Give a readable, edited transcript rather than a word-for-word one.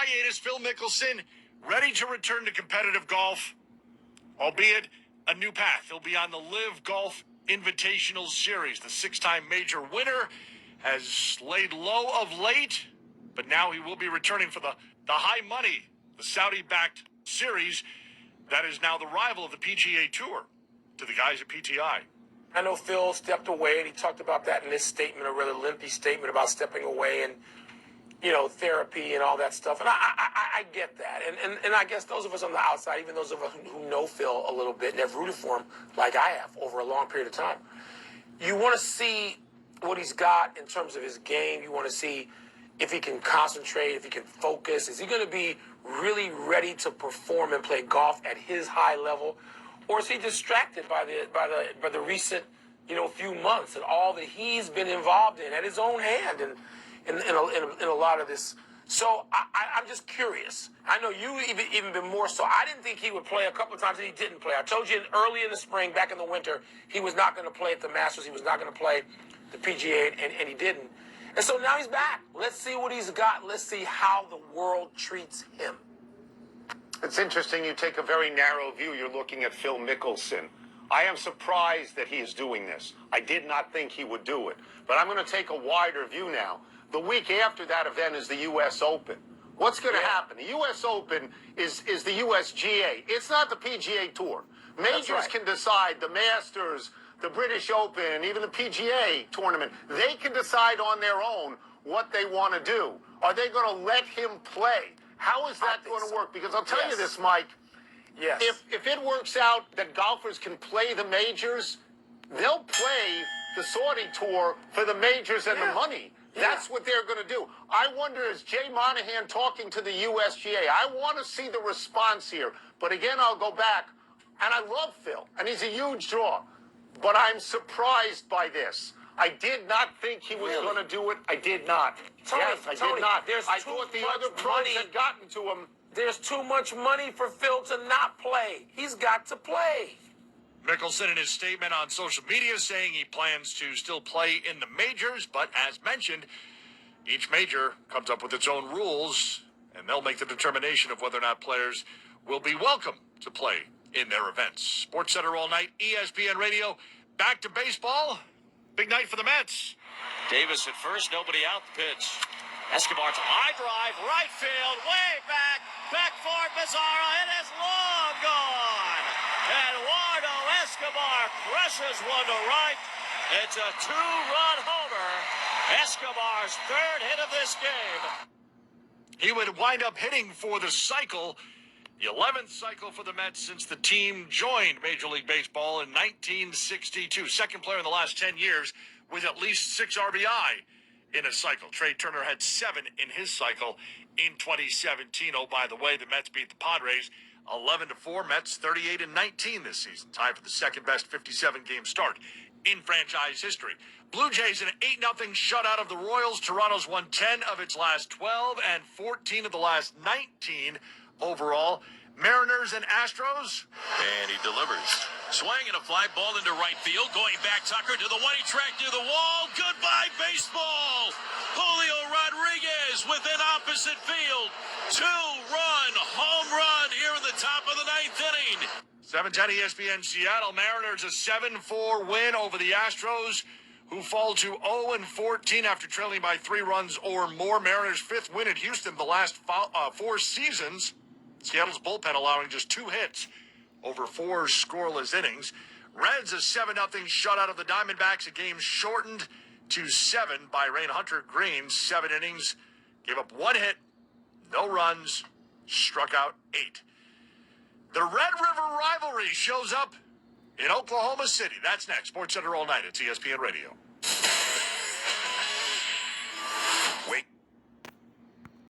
hiatus, Phil Mickelson ready to return to competitive golf, albeit a new path. He'll be on the Live Golf Invitational Series. The six-time major winner has laid low of late, but now he will be returning for the high money, the Saudi-backed series that is now the rival of the PGA Tour to the guys at PTI. I know Phil stepped away, and he talked about that in this statement, a rather lengthy statement about stepping away and, therapy and all that stuff. And I get that. And I guess those of us on the outside, even those of us who know Phil a little bit and have rooted for him like I have over a long period of time, you want to see what he's got in terms of his game. You want to see if he can concentrate, if he can focus. Is he going to be really ready to perform and play golf at his high level? Or is he distracted by the recent, few months and all that he's been involved in at his own hand and in a lot of this? So I'm just curious. I know you even been more so. I didn't think he would play a couple of times, and he didn't play. I told you early in the spring, back in the winter, he was not going to play at the Masters. He was not going to play the PGA, and he didn't. And so now he's back. Let's see what he's got. Let's see how the world treats him. It's interesting you take a very narrow view. You're looking at Phil Mickelson. I am surprised that he is doing this. I did not think he would do it. But I'm going to take a wider view now. The week after that event is the U.S. Open. What's going to happen? The U.S. Open is the USGA. It's not the PGA Tour. Majors can decide, the Masters, the British Open, even the PGA tournament. They can decide on their own what they want to do. Are they going to let him play? How is that going to work? Because I'll tell you this, Mike. Yes. If it works out that golfers can play the majors, they'll play the Saudi Tour for the majors and the money. That's what they're going to do. I wonder, is Jay Monahan talking to the USGA? I want to see the response here. But again, I'll go back. And I love Phil, and he's a huge draw. But I'm surprised by this. I did not think he was going to do it. I did not. Tony, I did not. I too thought the much other pros money had gotten to him. There's too much money for Phil to not play. He's got to play. Mickelson in his statement on social media saying he plans to still play in the majors, but as mentioned, each major comes up with its own rules, and they'll make the determination of whether or not players will be welcome to play in their events. SportsCenter all night, ESPN Radio, back to baseball. Big night for the Mets. Davis at first, nobody out the pitch. Escobar to high drive, right field, way back for Pizarro. It is long gone. Eduardo Escobar crushes one to right. It's a two-run homer. Escobar's third hit of this game. He would wind up hitting for the cycle, the 11th cycle for the Mets since the team joined Major League Baseball in 1962. Second player in the last 10 years with at least 6 RBI in a cycle. Trey Turner had 7 in his cycle in 2017. Oh, by the way, the Mets beat the Padres 11-4. Mets 38-19 this season, tied for the second best 57-game start in franchise history. Blue Jays in an 8-0 shutout of the Royals. Toronto's won 10 of its last 12 and 14 of the last 19 overall. Mariners and Astros. And he delivers. Swinging a fly ball into right field. Going back, Tucker to the white track near the wall. Goodbye, baseball. Julio Rodriguez within opposite field. 2-run home run here in the top of the 9th inning. 7:10 ESPN Seattle Mariners a 7-4 win over the Astros, who fall to 0-14 after trailing by 3 runs or more. Mariners' 5th win at Houston the last 4 seasons. Seattle's bullpen allowing just 2 hits over 4 scoreless innings. Reds a 7-0 shutout of the Diamondbacks, a game shortened to 7 by Rain Hunter Green. 7 innings, gave up 1 hit, no runs, struck out 8. The Red River rivalry shows up in Oklahoma City. That's next. SportsCenter all night. It's ESPN Radio.